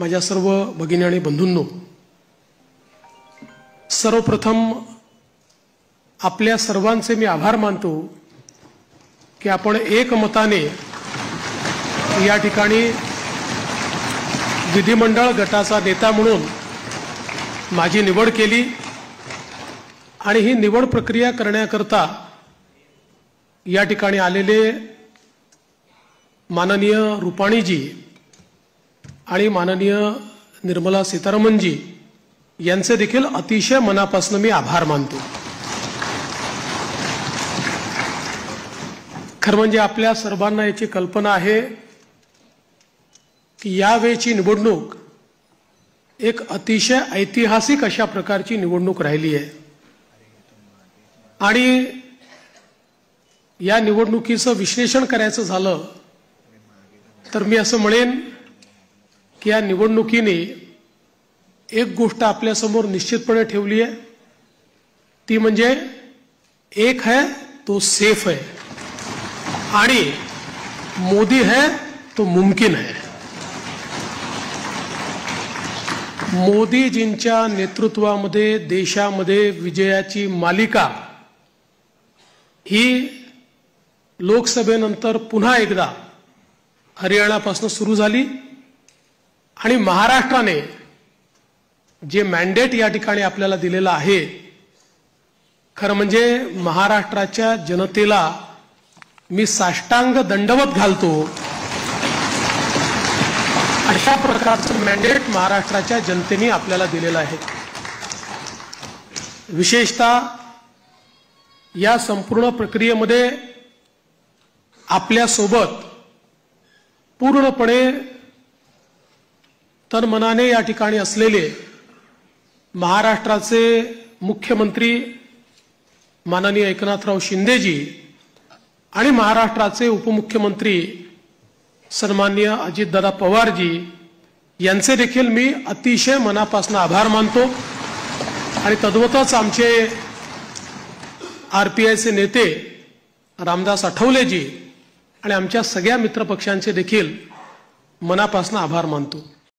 माझ्या सर्व भगिनी आणि बंधूंनो, सर्वप्रथम आपल्या सर्वांचे मी आभार मानतो की आपण एकमताने या ठिकाणी विधिमंडळ गटाचा नेता म्हणून माझी निवड केली आणि ही निवड प्रक्रिया करण्याकरता या ठिकाणी आलेले माननीय रूपाणीजी आणि माननीय निर्मला सीतारामनजी यांचे देखील अतिशय मनापासून मी आभार मानतो। खरं म्हणजे आपल्या सर्वांना याची कल्पना आहे की यावेळची निवडणूक एक अतिशय ऐतिहासिक अशा प्रकारची निवडणूक राहिली आहे आणि या निवडणुकीचं विश्लेषण करायचं झालं तर मी असं म्हणेन की या निवडणुकीने एक गोष्ट आपल्या समोर निश्चितपणे ठेवली आहे, ती म्हणजे एक है तो सेफ है आणि मोदी है तो मुमकिन है। मोदीजींच्या नेतृत्वामध्ये देशामध्ये विजयाची मालिका ही लोकसभेनंतर पुन्हा एकदा हरियाणापासून सुरू झाली आणि महाराष्ट्राने जे मॅन्डेट या ठिकाणी आपल्याला दिलेलं आहे, खरं म्हणजे महाराष्ट्राच्या जनतेला मी साष्टांग दंडवत घालतो। अशा प्रकारचं मॅन्डेट महाराष्ट्राच्या जनतेने आपल्याला दिलेलं आहे। विशेषतः या संपूर्ण प्रक्रियेमध्ये आपल्या सोबत पूर्णपणे तनमनाने या ठिकाणी असलेले महाराष्ट्राचे मुख्यमंत्री माननीय एकनाथराव शिंदेजी आणि महाराष्ट्राचे उपमुख्यमंत्री सन्माननीय अजितदादा पवारजी यांचे देखील मी अतिशय मनापासून आभार मानतो आणि तद्वतच आमचे आरपीआयचे नेते रामदास आठवलेजी आणि आमच्या सगळ्या मित्रपक्षांचे देखील मनापासून आभार मानतो।